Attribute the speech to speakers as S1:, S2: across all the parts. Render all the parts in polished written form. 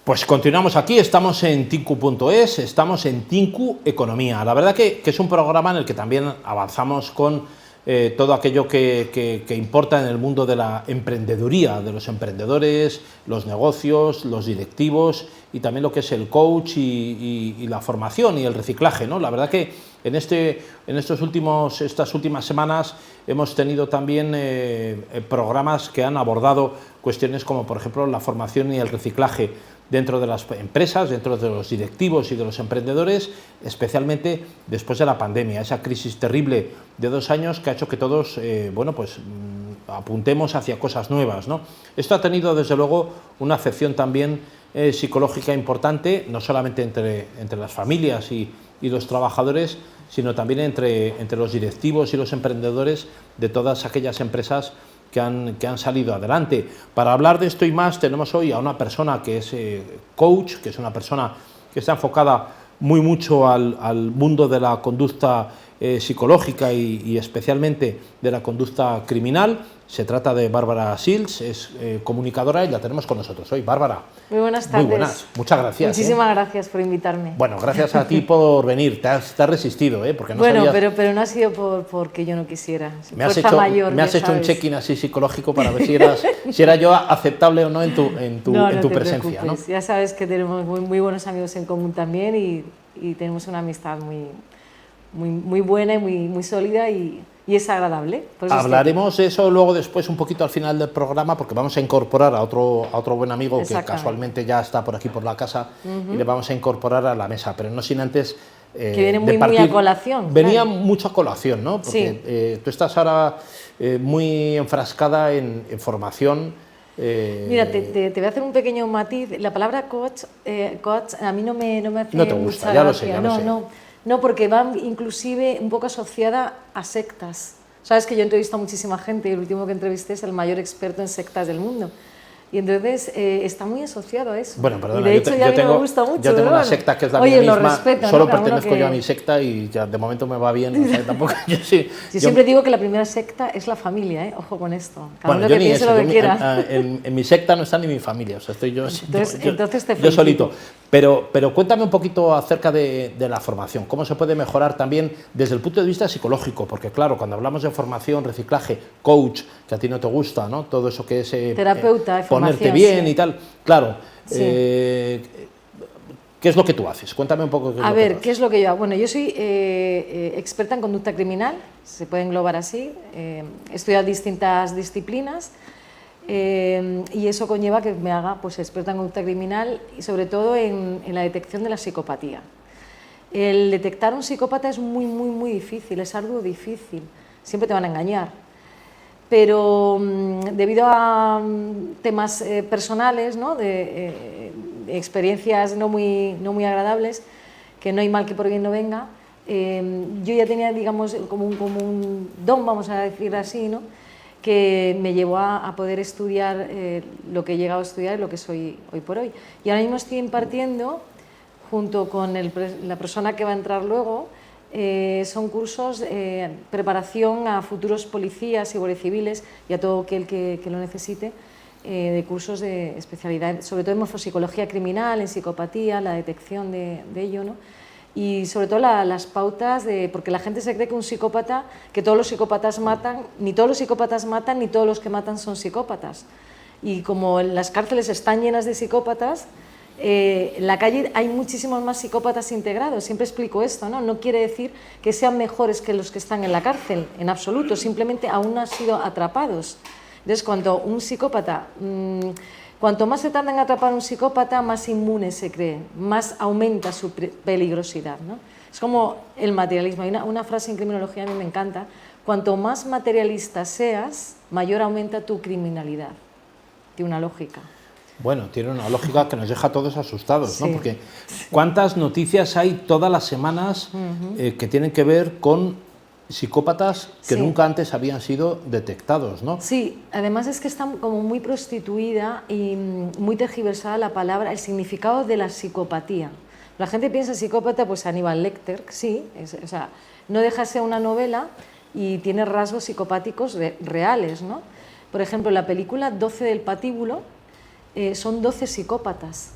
S1: Pues continuamos aquí, estamos en Tinku.es, estamos en Tinku Economía. La verdad que es un programa en el que también avanzamos con todo aquello que importa en el mundo de la emprendeduría, de los emprendedores, los negocios, los directivos y también lo que es el coach y la formación y el reciclaje, ¿no? La verdad que estas últimas semanas hemos tenido también programas que han abordado cuestiones como, por ejemplo, la formación y el reciclaje dentro de las empresas, dentro de los directivos y de los emprendedores, especialmente después de la pandemia, esa crisis terrible de 2 años que ha hecho que todos apuntemos hacia cosas nuevas, ¿no? Esto ha tenido, desde luego, una afección también psicológica importante, no solamente entre las familias y los trabajadores, sino también entre los directivos y los emprendedores de todas aquellas empresas que han salido adelante. Para hablar de esto y más tenemos hoy a una persona que es coach, que es una persona que está enfocada mucho al mundo de la conducta psicológica y especialmente de la conducta criminal. Se trata de Bárbara Sils, es comunicadora y la tenemos con nosotros hoy. Bárbara.
S2: Muy buenas tardes.
S1: Muy buenas, muchas gracias.
S2: Muchísimas gracias por invitarme.
S1: Bueno, gracias a ti por venir, te has resistido, porque no
S2: bueno,
S1: sabías...
S2: pero no ha sido porque yo no quisiera.
S1: Me has hecho un check-in así psicológico para ver si era yo aceptable o no en tu presencia, ¿no?
S2: Ya sabes que tenemos muy buenos amigos en común también y tenemos una amistad muy buena y muy sólida y es agradable.
S1: Hablaremos de eso luego después un poquito al final del programa, porque vamos a incorporar a otro buen amigo que casualmente ya está por aquí por la casa y le vamos a incorporar a la mesa, pero no sin antes...
S2: que viene muy a colación.
S1: Venía mucho a colación, ¿no? Porque tú estás ahora muy enfrascada en formación.
S2: Mira, te voy a hacer un pequeño matiz. La palabra coach a mí no me hace
S1: no te gusta,
S2: mucha
S1: ya
S2: gracia.
S1: lo sé.
S2: No, porque va inclusive un poco asociada a sectas. Sabes que yo entrevisto a muchísima gente y el último que entrevisté es el mayor experto en sectas del mundo. Y entonces está muy asociado a eso.
S1: Bueno, perdona,
S2: y de hecho me gusta mucho.
S1: Yo tengo una secta que es la mía misma,
S2: respeto,
S1: solo pertenezco yo a mi secta y ya de momento me va bien. O sea, tampoco, yo
S2: siempre digo que la primera secta es la familia, ojo con esto.
S1: Cada uno que piense lo que quiera. En mi secta no está ni mi familia, o sea, estoy yo solito. Pero cuéntame un poquito acerca de la formación, cómo se puede mejorar también desde el punto de vista psicológico, porque claro, cuando hablamos de formación, reciclaje, coach, que a ti no te gusta, ¿no? Todo eso que es
S2: terapeuta,
S1: ponerte bien y tal, claro.
S2: Sí.
S1: ¿Qué es lo que tú haces? Cuéntame un poco.
S2: ¿Qué es lo que yo hago? Bueno, yo soy experta en conducta criminal, se puede englobar así, he estudiado distintas disciplinas. Y eso conlleva que me haga experta en conducta criminal y sobre todo en la detección de la psicopatía. El detectar un psicópata es muy difícil, es algo difícil, siempre te van a engañar, pero debido a temas personales, ¿no? de experiencias no muy agradables, que no hay mal que por bien no venga, yo ya tenía, digamos, como un don, vamos a decir así, ¿no? Que me llevó a poder estudiar lo que he llegado a estudiar y lo que soy hoy por hoy. Y ahora mismo estoy impartiendo, junto con la persona que va a entrar luego, son cursos de preparación a futuros policías y guardias civiles y a todo aquel que lo necesite, de cursos de especialidad, sobre todo en morfopsicología criminal, en psicopatía, la detección de ello, ¿no? Y sobre todo las pautas, porque la gente se cree que un psicópata, que todos los psicópatas matan, ni todos los psicópatas matan, ni todos los que matan son psicópatas. Y como las cárceles están llenas de psicópatas, en la calle hay muchísimos más psicópatas integrados. Siempre explico esto, ¿no? No quiere decir que sean mejores que los que están en la cárcel, en absoluto, simplemente aún no han sido atrapados. Entonces, cuando un psicópata... Cuanto más se tarda en atrapar a un psicópata, más inmune se cree, más aumenta su peligrosidad, ¿no? Es como el materialismo. Hay una frase en criminología a mí me encanta: cuanto más materialista seas, mayor aumenta tu criminalidad. Tiene una lógica.
S1: Bueno, tiene una lógica que nos deja a todos asustados, ¿no? Porque ¿cuántas noticias hay todas las semanas que tienen que ver con psicópatas que nunca antes habían sido detectados, ¿no?
S2: Sí, además es que está como muy prostituida y muy tergiversada la palabra, el significado de la psicopatía. La gente piensa psicópata, pues Aníbal Lecter, sí, o sea, no deja de ser una novela y tiene rasgos psicopáticos reales, ¿no? Por ejemplo, la película 12 del patíbulo son 12 psicópatas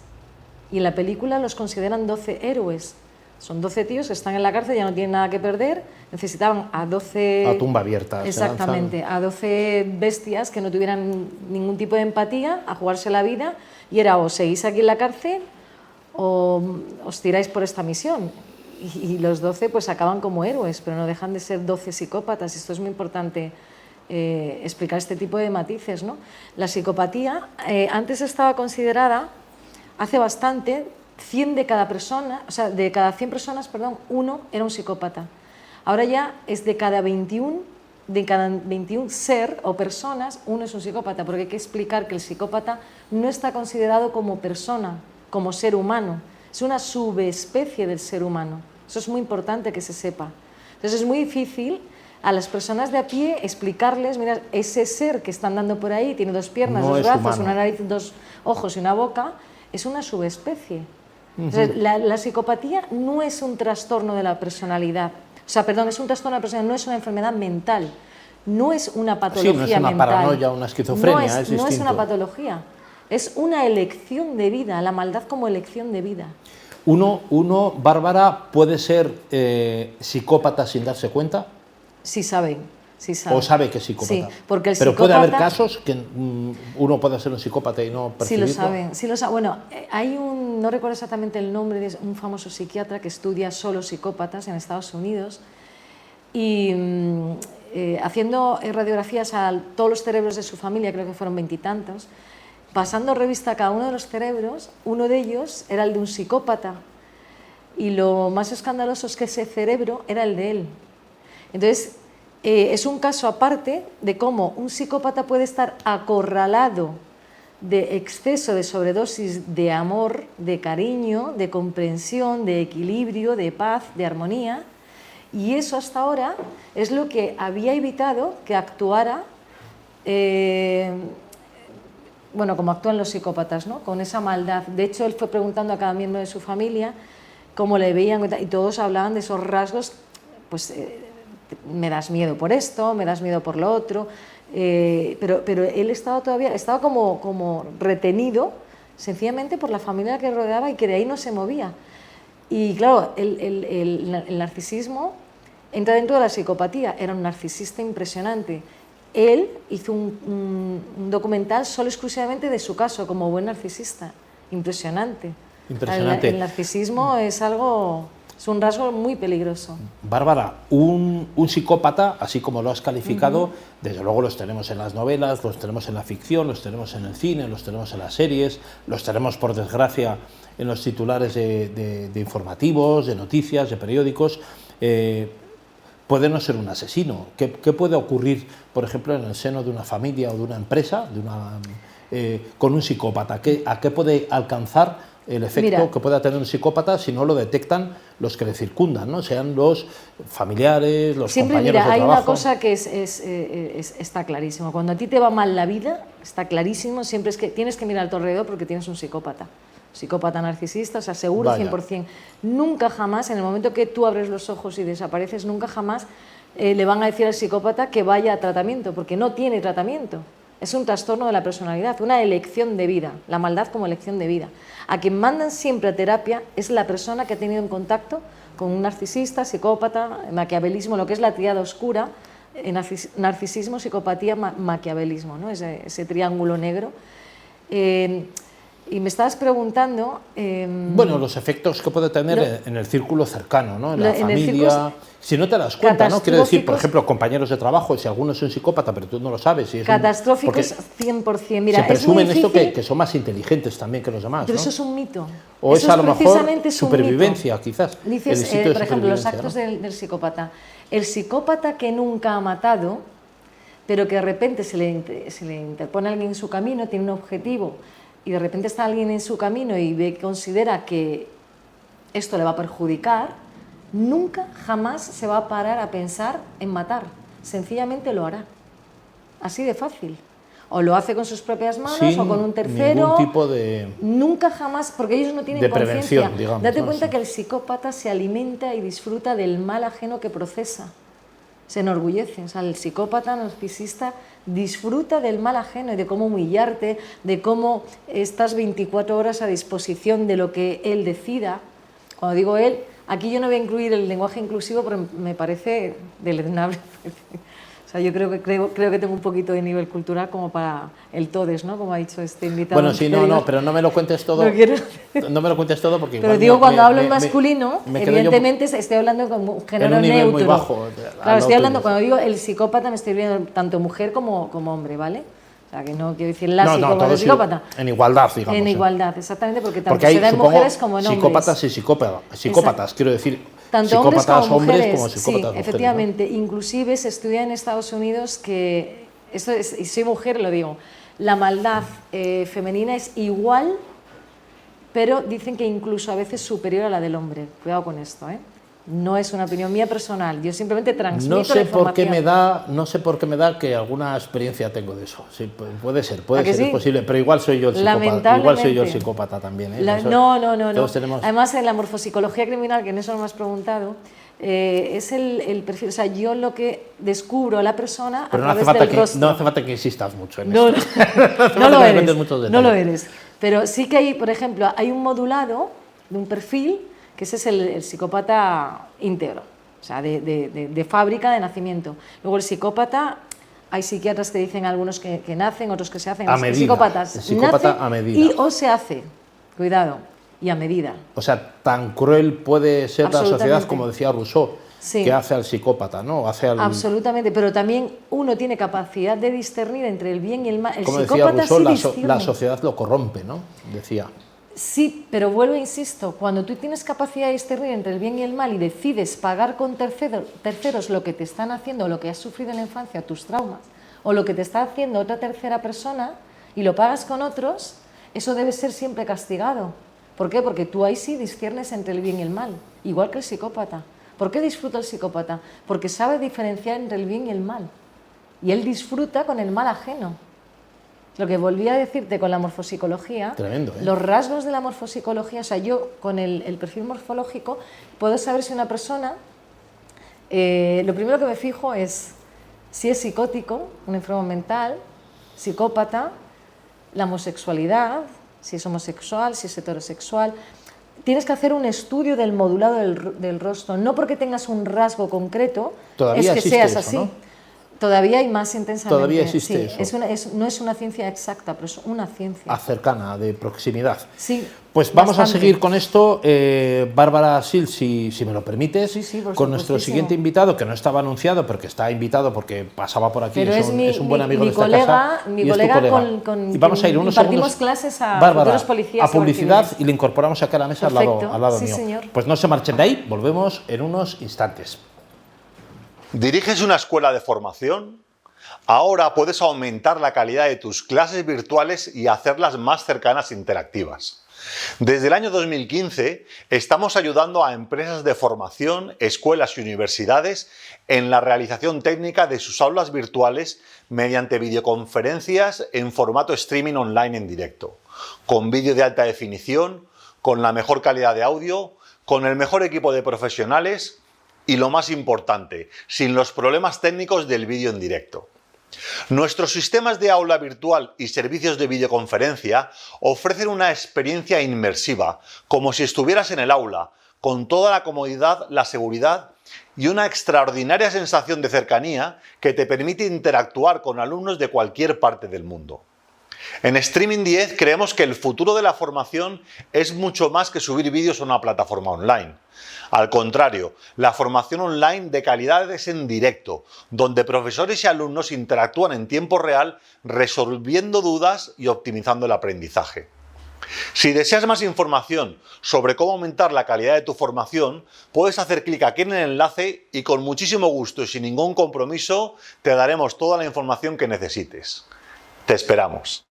S2: y en la película los consideran 12 héroes. Son 12 tíos que están en la cárcel, ya no tienen nada que perder, necesitaban a 12...
S1: A tumba abierta.
S2: Exactamente, a 12 bestias que no tuvieran ningún tipo de empatía, a jugarse la vida, y era o seguís aquí en la cárcel o os tiráis por esta misión. Y los 12 pues acaban como héroes, pero no dejan de ser 12 psicópatas. Esto es muy importante explicar este tipo de matices, ¿no? La psicopatía antes estaba considerada, hace bastante, 100 de cada persona, o sea, de cada 100 personas, perdón, uno era un psicópata. Ahora ya es de cada 21 ser o personas, uno es un psicópata, porque hay que explicar que el psicópata no está considerado como persona, como ser humano, es una subespecie del ser humano. Eso es muy importante que se sepa. Entonces es muy difícil a las personas de a pie explicarles, mira, ese ser que están dando por ahí, tiene 2 piernas, 2 brazos, humano, una nariz, 2 ojos y una boca, es una subespecie. Entonces, la psicopatía no es un trastorno de la personalidad, o sea, perdón, es un trastorno de la personalidad, no es una enfermedad mental, no es una patología mental.
S1: Sí, no es una paranoia, una esquizofrenia,
S2: no es una patología, es una elección de vida, la maldad como elección de vida.
S1: Uno, Bárbara, puede ser psicópata sin darse cuenta.
S2: Sí saben. Sí sabe.
S1: O sabe que es psicópata.
S2: Sí, porque el
S1: pero
S2: psicópata,
S1: puede haber casos que uno pueda ser un psicópata y no percibirlo.
S2: Sí lo saben, sí lo saben. Bueno, hay no recuerdo exactamente el nombre de un famoso psiquiatra que estudia solo psicópatas en Estados Unidos y haciendo radiografías a todos los cerebros de su familia, creo que fueron 20 y tantos, pasando revista a cada uno de los cerebros, uno de ellos era el de un psicópata y lo más escandaloso es que ese cerebro era el de él. Entonces, es un caso aparte de cómo un psicópata puede estar acorralado de exceso de sobredosis de amor, de cariño, de comprensión, de equilibrio, de paz, de armonía, y eso hasta ahora es lo que había evitado que actuara, bueno, como actúan los psicópatas, ¿no? Con esa maldad. De hecho, él fue preguntando a cada miembro de su familia cómo le veían y todos hablaban de esos rasgos, pues me das miedo por esto, me das miedo por lo otro, pero él estaba como retenido sencillamente por la familia que rodeaba y que de ahí no se movía. Y claro, el narcisismo entra dentro de la psicopatía, era un narcisista impresionante. Él hizo un documental solo exclusivamente de su caso, como buen narcisista, impresionante.
S1: Impresionante.
S2: El narcisismo es un rasgo muy peligroso.
S1: Bárbara, un psicópata, así como lo has calificado, desde luego los tenemos en las novelas, los tenemos en la ficción, los tenemos en el cine, los tenemos en las series, los tenemos, por desgracia, en los titulares de informativos, de noticias, de periódicos. Puede no ser un asesino. ¿Qué puede ocurrir, por ejemplo, en el seno de una familia o de una empresa con un psicópata? ¿A qué puede alcanzar el efecto que pueda tener un psicópata si no lo detectan los que le circundan, ¿no? Sean los familiares, los compañeros de trabajo?
S2: Hay una cosa que está clarísimo. Cuando a ti te va mal la vida, está clarísimo, siempre es que tienes que mirar a tu alrededor porque tienes un psicópata. Psicópata narcisista, o sea, seguro,
S1: Vaya.
S2: 100%. Nunca jamás, en el momento que tú abres los ojos y desapareces, nunca jamás le van a decir al psicópata que vaya a tratamiento, porque no tiene tratamiento. Es un trastorno de la personalidad, una elección de vida, la maldad como elección de vida. A quien mandan siempre a terapia es la persona que ha tenido en contacto con un narcisista, psicópata, maquiavelismo, lo que es la tríada oscura, narcisismo, psicopatía, maquiavelismo, ¿no? Ese triángulo negro. Y me estabas preguntando...
S1: bueno, los efectos que puede tener en el círculo cercano, ¿no? En la familia... Si no te das cuenta, ¿no? Quiero decir, por ejemplo, compañeros de trabajo, si alguno es un psicópata, pero tú no lo sabes... Si es
S2: catastróficos 100%. Mira,
S1: se presumen esto que son más inteligentes también que los demás,
S2: pero
S1: ¿no?
S2: eso es un mito.
S1: O
S2: eso
S1: es a lo mejor supervivencia,
S2: mito.
S1: quizás.
S2: Dices, por ejemplo, los actos del psicópata. El psicópata que nunca ha matado, pero que de repente se le interpone alguien en su camino, tiene un objetivo... y de repente está alguien en su camino y considera que esto le va a perjudicar, nunca jamás se va a parar a pensar en matar, sencillamente lo hará, así de fácil. O lo hace con sus propias manos o con un tercero.
S1: Ningún tipo de...
S2: Nunca jamás, porque ellos no tienen conciencia.
S1: Digamos,
S2: Date
S1: ¿no?
S2: cuenta que el psicópata se alimenta y disfruta del mal ajeno que procesa. se enorgullece. O sea, el psicópata narcisista disfruta del mal ajeno y de cómo humillarte, de cómo estás 24 horas a disposición de lo que él decida. Cuando digo él, aquí yo no voy a incluir el lenguaje inclusivo porque me parece deleznable. O sea, yo creo que tengo un poquito de nivel cultural como para el todes, ¿no? Como ha dicho este invitado.
S1: Bueno, sí, no, pero no me lo cuentes todo.
S2: No quiero...
S1: No me lo cuentes todo porque...
S2: Pero digo, cuando hablo en masculino, evidentemente estoy hablando como un género
S1: en un nivel
S2: neutro.
S1: muy bajo.
S2: Claro, estoy hablando, cuando digo el psicópata, me estoy viendo tanto mujer como hombre, ¿vale? O sea, que no quiero decir psicópata.
S1: En igualdad, digamos.
S2: En igualdad, exactamente, porque tanto
S1: hay,
S2: se da en mujeres como en hombres.
S1: Psicópatas y psicópatas, quiero decir.
S2: Tanto
S1: psicópatas
S2: hombres
S1: como psicópatas
S2: sí,
S1: mujeres,
S2: efectivamente.
S1: ¿no?
S2: Inclusive se estudia en Estados Unidos que, esto es, y soy mujer, lo digo, la maldad femenina es igual, pero dicen que incluso a veces superior a la del hombre. Cuidado con esto, ¿eh? No es una opinión mía personal, yo simplemente transmito la información.
S1: No sé por qué me da que alguna experiencia tengo de eso. Sí, puede ser, es posible, pero igual soy yo el psicópata. Igual soy yo el psicópata también, ¿eh?
S2: No.
S1: Tenemos...
S2: Además, en la morfopsicología criminal, que en eso no me has preguntado, es el perfil, o sea, yo lo que descubro a la persona
S1: pero
S2: a través del rostro.
S1: No hace falta que insistas mucho en eso.
S2: No lo eres. Pero sí que hay, por ejemplo, hay un modulado de un perfil que ese es el psicópata íntegro, o sea, de fábrica, de nacimiento. Luego el psicópata, hay psiquiatras que dicen algunos que nacen, otros que se hacen.
S1: A medida.
S2: El psicópata
S1: nace a medida.
S2: Y o se hace, cuidado, y a medida.
S1: O sea, tan cruel puede ser la sociedad, como decía Rousseau,
S2: sí,
S1: que hace al psicópata, ¿no?
S2: Absolutamente, pero también uno tiene capacidad de discernir entre el bien y el mal. El
S1: como
S2: psicópata
S1: decía Rousseau,
S2: sí
S1: la sociedad lo corrompe, ¿no? Decía.
S2: Sí, pero vuelvo e insisto, cuando tú tienes capacidad de discernir entre el bien y el mal y decides pagar con terceros lo que te están haciendo, lo que has sufrido en la infancia, tus traumas, o lo que te está haciendo otra tercera persona, y lo pagas con otros, eso debe ser siempre castigado. ¿Por qué? Porque tú ahí sí disciernes entre el bien y el mal, igual que el psicópata. ¿Por qué disfruta el psicópata? Porque sabe diferenciar entre el bien y el mal. Y él disfruta con el mal ajeno. Lo que volví a decirte con la morfopsicología,
S1: tremendo, ¿eh?
S2: Los rasgos de la morfopsicología, o sea, yo con el perfil morfológico puedo saber si una persona, lo primero que me fijo es si es psicótico, un enfermo mental, psicópata, la homosexualidad, si es homosexual, si es heterosexual. Tienes que hacer un estudio del modulado del rostro, no porque tengas un rasgo concreto,
S1: todavía
S2: es que seas
S1: eso,
S2: así.
S1: ¿no?
S2: Todavía hay más intensamente.
S1: Todavía existe
S2: sí,
S1: eso.
S2: No es una ciencia exacta, pero es una ciencia.
S1: Cercana, de proximidad.
S2: Sí.
S1: Pues vamos a seguir con esto, Bárbara Sil, si me lo permites, con nuestro siguiente invitado, que no estaba anunciado, pero que está invitado porque pasaba por aquí, es un buen amigo de esta casa.
S2: Mi colega
S1: y vamos a ir unos segundos,
S2: clases a
S1: Bárbara,
S2: futuros policías
S1: a publicidad y le incorporamos acá a la mesa al lado mío.
S2: Señor.
S1: Pues no se marchen de ahí, volvemos en unos instantes.
S3: ¿Diriges una escuela de formación? Ahora puedes aumentar la calidad de tus clases virtuales y hacerlas más cercanas e interactivas. Desde el año 2015 estamos ayudando a empresas de formación, escuelas y universidades en la realización técnica de sus aulas virtuales mediante videoconferencias en formato streaming online en directo, con vídeo de alta definición, con la mejor calidad de audio, con el mejor equipo de profesionales y, lo más importante, sin los problemas técnicos del vídeo en directo. Nuestros sistemas de aula virtual y servicios de videoconferencia ofrecen una experiencia inmersiva, como si estuvieras en el aula, con toda la comodidad, la seguridad y una extraordinaria sensación de cercanía que te permite interactuar con alumnos de cualquier parte del mundo. En Streaming 10 creemos que el futuro de la formación es mucho más que subir vídeos a una plataforma online. Al contrario, la formación online de calidad es en directo, donde profesores y alumnos interactúan en tiempo real, resolviendo dudas y optimizando el aprendizaje. Si deseas más información sobre cómo aumentar la calidad de tu formación, puedes hacer clic aquí en el enlace y con muchísimo gusto y sin ningún compromiso te daremos toda la información que necesites. Te esperamos.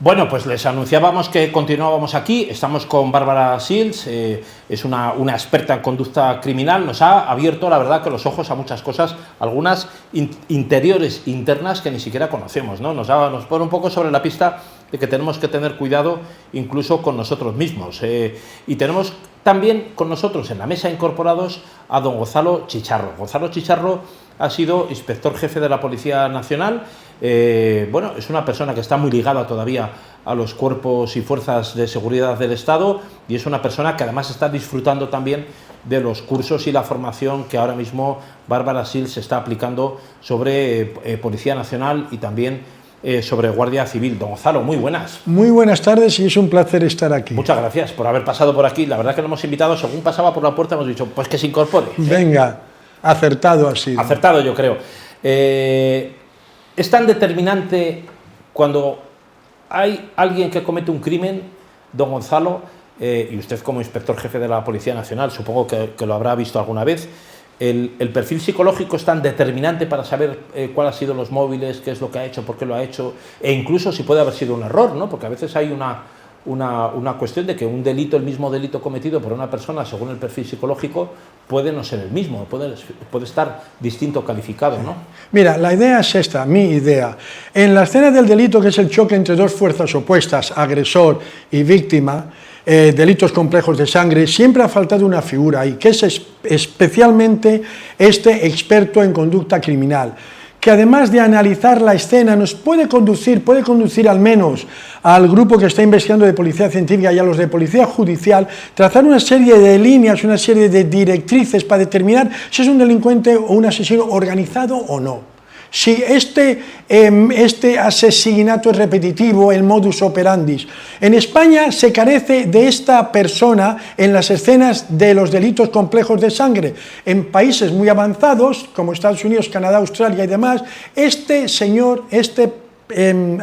S1: Bueno, pues les anunciábamos que continuábamos aquí, estamos con Bárbara Sils, es una experta en conducta criminal, nos ha abierto, la verdad, que los ojos a muchas cosas, algunas interiores, internas, que ni siquiera conocemos, ¿no? Nos pone un poco sobre la pista de que tenemos que tener cuidado incluso con nosotros mismos. Y tenemos también con nosotros en la mesa incorporados a don Gonzalo Chicharro. Gonzalo Chicharro ha sido inspector jefe de la Policía Nacional. Bueno, es una persona que está muy ligada todavía a los cuerpos y fuerzas de seguridad del Estado y es una persona que además está disfrutando también de los cursos y la formación que ahora mismo Bárbara Sils está aplicando sobre Policía Nacional y también sobre Guardia Civil. Don Gonzalo, muy buenas.
S4: Muy buenas tardes y es un placer estar aquí.
S1: Muchas gracias por haber pasado por aquí. La verdad que lo hemos invitado, según pasaba por la puerta hemos dicho, pues que se incorpore.
S4: Venga, acertado así.
S1: Acertado, yo creo. Es tan determinante cuando hay alguien que comete un crimen, don Gonzalo, y usted como inspector jefe de la Policía Nacional, supongo que lo habrá visto alguna vez, el perfil psicológico es tan determinante para saber cuáles han sido los móviles, qué es lo que ha hecho, por qué lo ha hecho, e incluso si puede haber sido un error, ¿no? Porque a veces hay una cuestión de que un delito, el mismo delito cometido por una persona, según el perfil psicológico, puede no ser el mismo, puede estar distinto calificado, ¿no?
S4: Mira, la idea es esta, mi idea. En la escena del delito, que es el choque entre dos fuerzas opuestas, agresor y víctima, delitos complejos de sangre, siempre ha faltado una figura ahí, que es especialmente este experto en conducta criminal, que además de analizar la escena nos puede conducir al menos al grupo que está investigando de policía científica y a los de policía judicial, trazar una serie de líneas, una serie de directrices para determinar si es un delincuente o un asesino organizado o no. Si este asesinato es repetitivo, el modus operandi. En España se carece de esta persona en las escenas de los delitos complejos de sangre. En países muy avanzados, como Estados Unidos, Canadá, Australia y demás, este señor,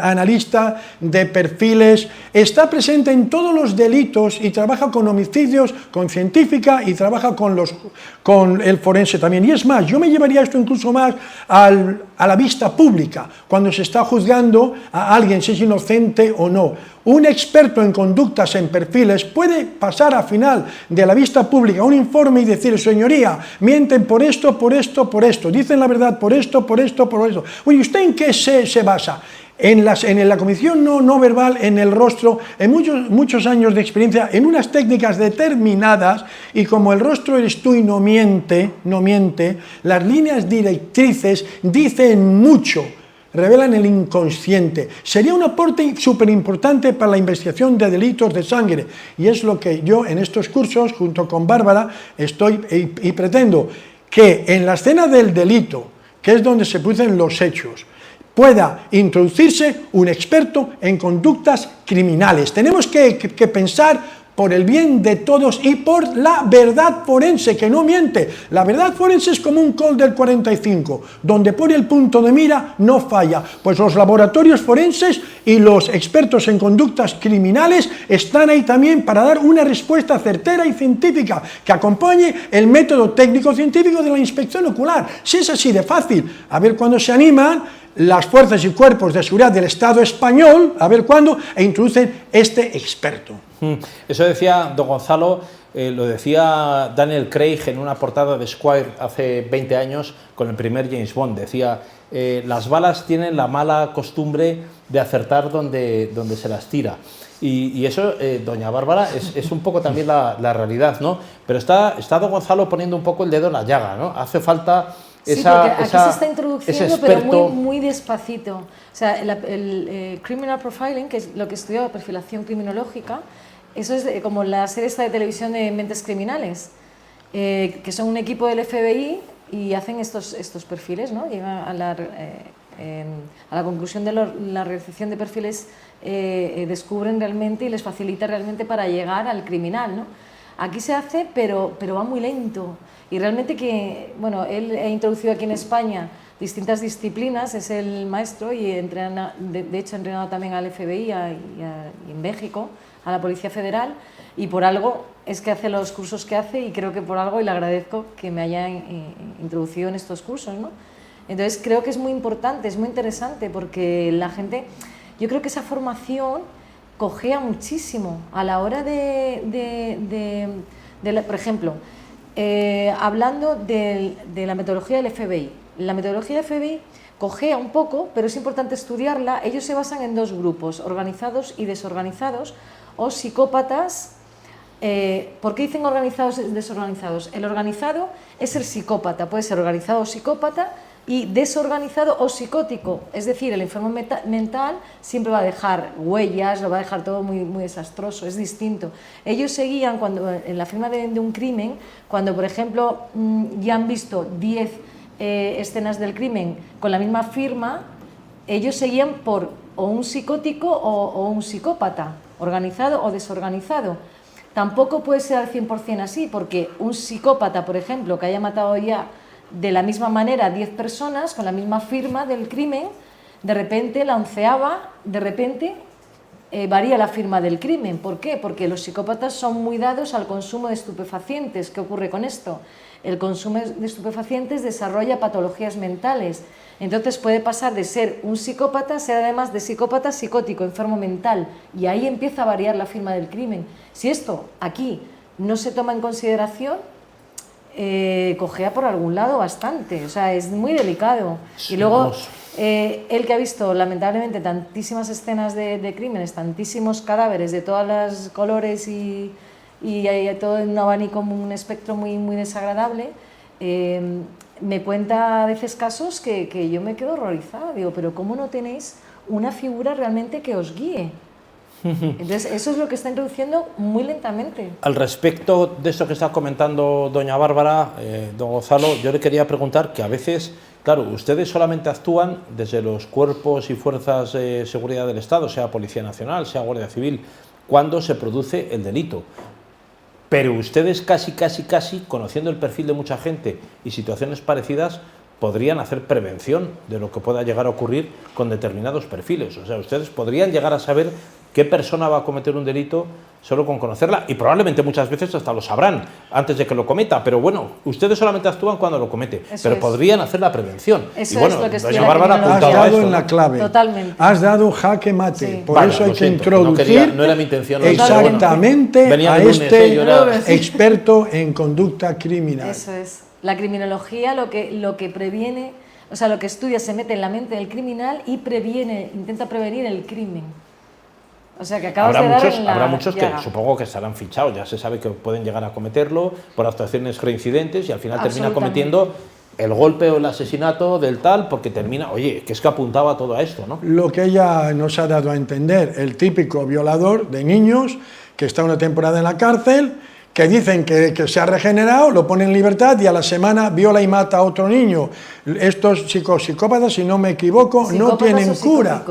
S4: analista de perfiles, está presente en todos los delitos y trabaja con homicidios, con científica y trabaja con el forense también. Y es más, yo me llevaría esto incluso más a la vista pública, cuando se está juzgando a alguien si es inocente o no. Un experto en conductas, en perfiles, puede pasar al final de la vista pública un informe y decir, señoría, mienten por esto, por esto, por esto, dicen la verdad por esto, por esto, por esto. Oye, ¿usted en qué se basa? En la cognición no verbal, en el rostro, en muchos años de experiencia, en unas técnicas determinadas, y como el rostro eres tú y no miente, las líneas directrices dicen mucho, revelan el inconsciente. Sería un aporte súper importante para la investigación de delitos de sangre, y es lo que yo en estos cursos, junto con Bárbara, estoy y pretendo, que en la escena del delito, que es donde se producen los hechos, pueda introducirse un experto en conductas criminales. Tenemos que pensar por el bien de todos y por la verdad forense, que no miente. La verdad forense es como un Colt del 45, donde pone el punto de mira, no falla. Pues los laboratorios forenses y los expertos en conductas criminales están ahí también para dar una respuesta certera y científica, que acompañe el método técnico-científico de la inspección ocular. Si es así de fácil, a ver cuándo se animan las fuerzas y cuerpos de seguridad del Estado español, a ver cuándo, e introducen este experto.
S1: Eso decía don Gonzalo, lo decía Daniel Craig en una portada de Esquire hace 20 años con el primer James Bond. Decía, las balas tienen la mala costumbre de acertar donde se las tira. Y eso, doña Bárbara, es un poco también la realidad, ¿no? Pero está don Gonzalo poniendo un poco el dedo en la llaga, ¿no? Hace falta
S2: sí, porque aquí se está introduciendo, pero muy despacito. O sea, el criminal profiling, que es lo que estudió, perfilación criminológica, eso es como la serie esta de televisión de Mentes Criminales, que son un equipo del FBI y hacen estos perfiles, ¿no? Llegan a la conclusión de la realización de perfiles, descubren realmente y les facilita realmente para llegar al criminal, ¿no? Aquí se hace, pero va muy lento. Y realmente bueno, él ha introducido aquí en España distintas disciplinas, es el maestro y de hecho ha entrenado también al FBI y en México, a la Policía Federal, y por algo es que hace los cursos que hace, y creo que por algo, y le agradezco que me haya introducido en estos cursos, ¿no? Entonces creo que es muy importante, es muy interesante, porque la gente yo creo que esa formación cojea muchísimo a la hora por ejemplo, hablando de la metodología del FBI. La metodología del FBI cojea un poco, pero es importante estudiarla. Ellos se basan en dos grupos, organizados y desorganizados, o psicópatas. ¿Por qué dicen organizados y desorganizados? El organizado es el psicópata, puede ser organizado o psicópata, y desorganizado o psicótico, es decir, el enfermo mental siempre va a dejar huellas, lo va a dejar todo muy, muy desastroso, es distinto. Ellos seguían cuando, en la firma de un crimen, cuando por ejemplo ya han visto 10 escenas del crimen con la misma firma, ellos seguían por o un psicótico o un psicópata, organizado o desorganizado. Tampoco puede ser al 100% así, porque un psicópata, por ejemplo, que haya matado ya de la misma manera 10 personas con la misma firma del crimen, de repente la 11ª, de repente varía la firma del crimen. ¿Por qué? Porque los psicópatas son muy dados al consumo de estupefacientes. ¿Qué ocurre con esto? El consumo de estupefacientes desarrolla patologías mentales. Entonces puede pasar de ser un psicópata a ser además de psicópata psicótico, enfermo mental, y ahí empieza a variar la firma del crimen. Si esto aquí no se toma en consideración, cojea por algún lado bastante, o sea, es muy delicado. Y luego, él que ha visto lamentablemente tantísimas escenas de crímenes, tantísimos cadáveres de todos los colores y hay todo en un abanico, un espectro muy, muy desagradable, me cuenta a veces casos que yo me quedo horrorizada, digo, pero ¿cómo no tenéis una figura realmente que os guíe? Entonces, eso es lo que está introduciendo muy lentamente.
S1: Al respecto de esto que está comentando doña Bárbara, don Gonzalo, yo le quería preguntar que a veces, claro, ustedes solamente actúan desde los cuerpos y fuerzas de seguridad del Estado, sea Policía Nacional, sea Guardia Civil, cuando se produce el delito. Pero ustedes casi, conociendo el perfil de mucha gente y situaciones parecidas, podrían hacer prevención de lo que pueda llegar a ocurrir con determinados perfiles. O sea, ustedes podrían llegar a saber qué persona va a cometer un delito solo con conocerla, y probablemente muchas veces hasta lo sabrán antes de que lo cometa, pero bueno, ustedes solamente actúan cuando lo comete, pero podrían hacer la prevención.
S2: Eso
S1: y bueno,
S2: es lo que
S1: doña Bárbara ha apuntado
S4: has dado
S1: a esto,
S4: en la clave.
S2: Totalmente.
S4: Has dado jaque mate.
S2: Sí.
S4: Por
S1: Vale,
S4: eso hay
S1: lo
S4: que
S1: siento,
S4: introducir
S1: no era mi intención.
S4: exactamente
S1: Venía
S4: a
S1: de lunes,
S4: este
S1: yo era-
S4: experto en conducta criminal.
S2: Eso es. La criminología lo que previene, o sea, lo que estudia se mete en la mente del criminal y intenta prevenir el crimen. O sea, que acabas de dar en la
S1: habrá muchos que
S2: llaga.
S1: supongo que estarán fichados, ya se sabe que pueden llegar a cometerlo por actuaciones reincidentes y al final termina cometiendo el golpe o el asesinato del tal porque termina, oye, que es que apuntaba todo a esto, ¿no?
S4: Lo que ella nos ha dado a entender, el típico violador de niños que está una temporada en la cárcel, que dicen que se ha regenerado, lo pone en libertad y a la semana viola y mata a otro niño. Estos psicópatas, si no me equivoco, no tienen cura.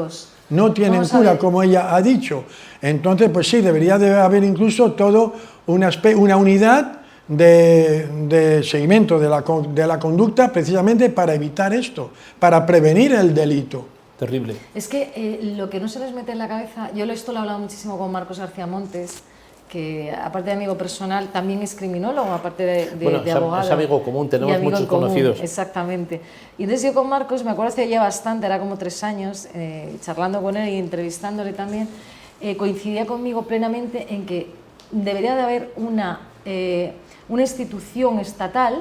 S4: No tienen cura, como ella ha dicho. Entonces, pues sí, debería de haber incluso todo una unidad de seguimiento de la conducta precisamente para evitar esto, para prevenir el delito.
S1: Terrible.
S2: Es que lo que no se les mete en la cabeza, yo esto lo he hablado muchísimo con Marcos García Montes, que aparte de amigo personal también es criminólogo, aparte de abogado.
S1: Es amigo común, tenemos muchos conocidos.
S2: Exactamente. Y entonces yo con Marcos, me acuerdo hace ya bastante, era como 3 años, charlando con él y entrevistándole también, coincidía conmigo plenamente en que debería de haber una institución estatal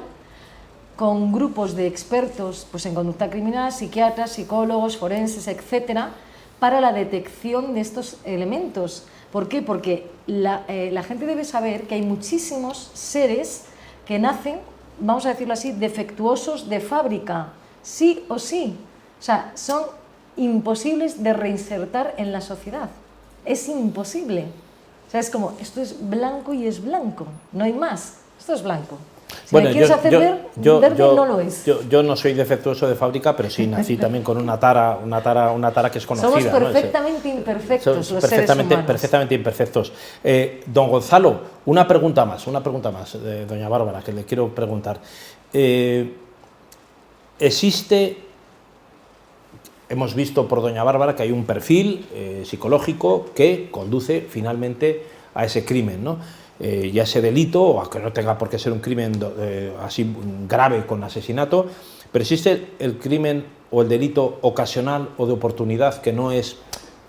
S2: con grupos de expertos pues, en conducta criminal, psiquiatras, psicólogos, forenses, etcétera, para la detección de estos elementos. ¿Por qué? Porque la gente debe saber que hay muchísimos seres que nacen, vamos a decirlo así, defectuosos de fábrica, sí o sí. O sea, son imposibles de reinsertar en la sociedad. Es imposible. O sea, es como, esto es blanco y es blanco, no hay más. Esto es blanco. Si me quieres hacer ver, verde no lo es.
S1: Yo no soy defectuoso de fábrica, pero sí nací también con una tara que es conocida.
S2: Somos perfectamente imperfectos los seres humanos. Perfectamente
S1: imperfectos. Don Gonzalo, una pregunta más, doña Bárbara, que le quiero preguntar. Hemos visto por doña Bárbara que hay un perfil psicológico que conduce finalmente a ese crimen, ¿no? Y a ese delito, o a que no tenga por qué ser un crimen así grave con asesinato, pero existe el crimen o el delito ocasional o de oportunidad que no es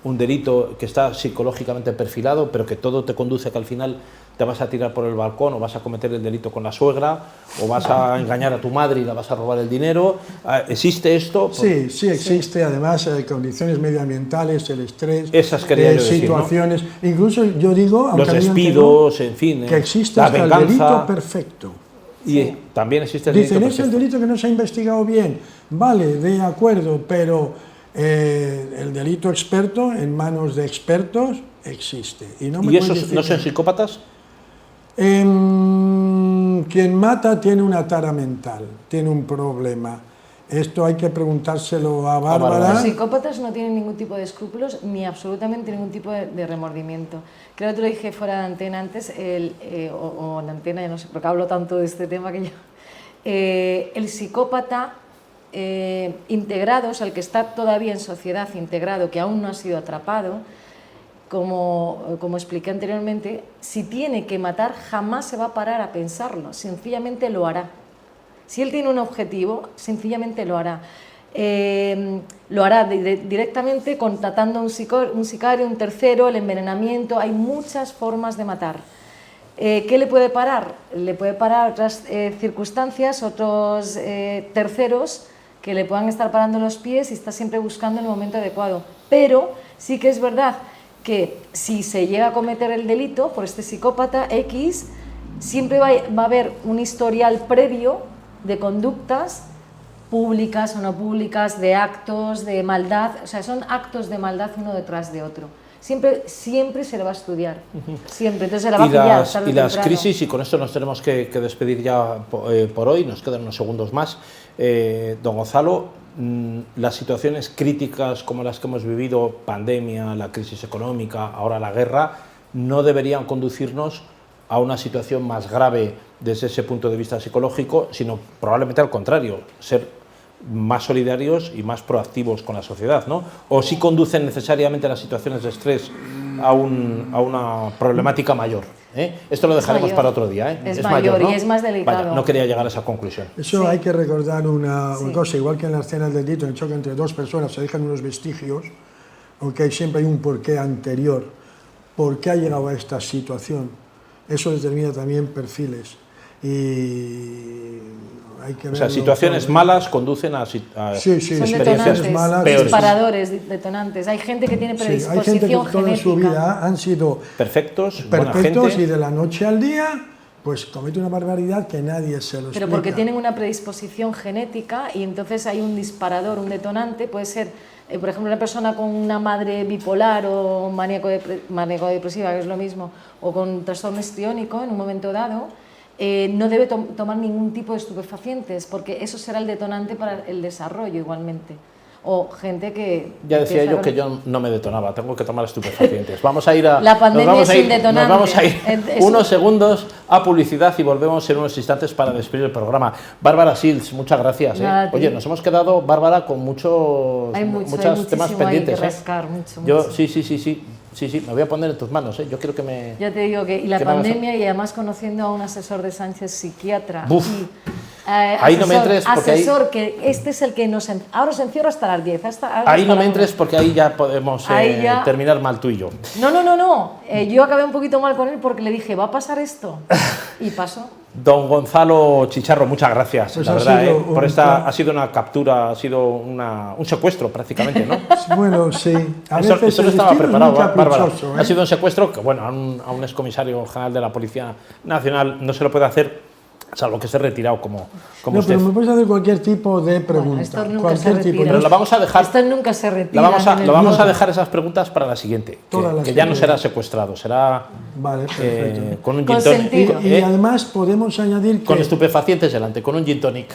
S1: un delito que está psicológicamente perfilado, pero que todo te conduce a que al final te vas a tirar por el balcón o vas a cometer el delito con la suegra o vas a engañar a tu madre y la vas a robar el dinero. ¿Existe esto?
S4: Sí, sí existe. Además, condiciones medioambientales, el estrés,
S1: esas quería yo decir,
S4: situaciones. ¿No? Incluso yo digo,
S1: los despidos, en fin,
S4: que existe
S1: la
S4: hasta
S1: venganza.
S4: el delito perfecto.
S1: Y también existe el delito
S4: Dicen,
S1: perfecto.
S4: es el delito que no se ha investigado bien. Vale, de acuerdo, pero el delito experto en manos de expertos existe. ¿Y, no me
S1: ¿Y
S4: puedes
S1: esos
S4: decir
S1: no son psicópatas?
S4: Quien mata tiene una tara mental, tiene un problema. Esto hay que preguntárselo a Bárbara.
S2: Los psicópatas no tienen ningún tipo de escrúpulos ni absolutamente ningún tipo de remordimiento. Creo que te lo dije fuera de antena antes, o en antena, ya no sé, porque hablo tanto de este tema que yo. El psicópata integrado, o sea, el que está todavía en sociedad integrado, que aún no ha sido atrapado, como expliqué anteriormente, si tiene que matar jamás se va a parar a pensarlo, sencillamente lo hará. Si él tiene un objetivo, sencillamente lo hará. Lo hará directamente contratando a un sicario, un tercero, el envenenamiento. Hay muchas formas de matar. ¿Qué le puede parar? Le puede parar otras circunstancias, otros terceros que le puedan estar parando los pies y está siempre buscando el momento adecuado. Pero sí que es verdad que si se llega a cometer el delito por este psicópata X, siempre va a haber un historial previo de conductas públicas o no públicas, de actos de maldad, o sea, son actos de maldad uno detrás de otro. Siempre se le va a estudiar, siempre, entonces se la va a pillar tarde o
S1: y las
S2: temprano.
S1: crisis, y con esto nos tenemos que despedir ya por hoy, nos quedan unos segundos más. Don Gonzalo, las situaciones críticas como las que hemos vivido, pandemia, la crisis económica, ahora la guerra, no deberían conducirnos a una situación más grave desde ese punto de vista psicológico, sino probablemente al contrario, ser más solidarios y más proactivos con la sociedad, ¿no? O sí conducen necesariamente las situaciones de estrés a una problemática mayor. Esto lo dejaremos para otro día.
S2: Es mayor,
S1: ¿no?
S2: y es más delicado.
S1: Vaya, no quería llegar a esa conclusión.
S4: Eso
S2: Sí.
S4: hay que recordar una
S2: Sí.
S4: cosa, igual que en las escenas del delito, en el choque entre dos personas se dejan unos vestigios, aunque siempre hay un porqué anterior. ¿Por qué ha llegado a esta situación? Eso determina también perfiles. Y hay que
S1: O sea,
S4: verlo
S1: situaciones
S4: todo.
S1: malas conducen a
S4: Sí,
S1: experiencias
S2: Son
S4: experiencias malas,
S1: peores.
S2: disparadores, detonantes. Hay gente que tiene
S4: Sí,
S2: predisposición
S4: hay gente que toda
S2: genética.
S4: su vida han sido
S1: perfectos, buena
S4: perfectos
S1: gente.
S4: y de la noche al día pues comete una barbaridad que nadie se lo explica.
S2: Pero porque tienen una predisposición genética y entonces hay un disparador, un detonante. Puede ser, por ejemplo, una persona con una madre bipolar o maníaco-depresiva, que es lo mismo, o con trastorno histriónico en un momento dado, no debe tomar ningún tipo de estupefacientes porque eso será el detonante para el desarrollo igualmente. O gente que...
S1: Ya decía
S2: empieza
S1: yo que yo no me detonaba, tengo que tomar estupefacientes. Vamos a ir a...
S2: La pandemia es un detonante.
S1: Nos vamos a ir
S2: Es
S1: unos segundos a publicidad y volvemos en unos instantes para despedir el programa. Bárbara Sils, muchas gracias.
S2: Nada,
S1: Oye, nos hemos quedado, Bárbara, con muchos
S2: hay
S1: temas
S2: muchísimo
S1: pendientes.
S2: ahí que rascar, mucho.
S1: Yo, sí, me voy a poner en tus manos. Yo quiero que me...
S2: Ya te digo que y la
S1: ¿Qué vamos a-
S2: pandemia, y además conociendo a un asesor de Sánchez, psiquiatra,
S1: Buf.
S2: y,
S1: Ahí no me entres, porque ahí-
S2: asesor que este es el que ahora os encierro hasta las 10.
S1: Ahí no me entres porque ahí ya podemos
S2: Ahí ya-
S1: terminar mal tú y yo.
S2: No. Yo acabé un poquito mal con él porque le dije, ¿va a pasar esto? Y pasó.
S1: Don Gonzalo Chicharro, muchas gracias,
S4: Pues
S1: la
S4: ha
S1: verdad,
S4: sido
S1: por
S4: un
S1: esta
S4: plan.
S1: ha sido una captura, ha sido un secuestro prácticamente, ¿no?
S4: Bueno, sí. A
S1: Eso
S4: veces
S1: no
S4: el
S1: estaba
S4: destino es
S1: preparado,
S4: muy
S1: Bárbara.
S4: caprichoso, ¿eh?
S1: Ha sido un secuestro que, bueno, a un excomisario general de la Policía Nacional no se lo puede hacer, salvo que esté retirado como
S4: No,
S1: usted.
S4: pero me puedes hacer cualquier tipo de pregunta.
S2: Bueno, esto nunca
S4: cualquier
S2: se
S4: tipo.
S2: retira.
S1: Pero la vamos a dejar.
S2: Esto nunca se retira.
S1: Lo vamos a dejar esas preguntas para la siguiente,
S4: Todas las
S1: que ya no
S4: que-
S1: será secuestrado, será
S4: Vale, perfecto.
S1: con un
S2: Con
S1: gin tonic,
S2: sentido.
S4: Y además podemos añadir
S1: con
S4: que
S1: estupefacientes delante, con un gin tonic.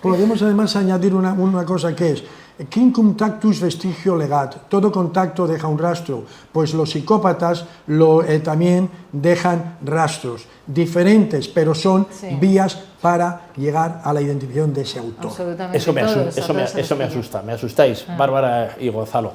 S4: podemos además añadir una cosa que es quincum tactus vestigio legat, todo contacto deja un rastro, pues los psicópatas también dejan rastros diferentes, pero son
S2: Sí.
S4: vías para llegar a la identificación de ese autor.
S2: Absolutamente.
S1: Eso me
S2: todo,
S1: asusta, me asustáis, Bárbara y Gonzalo.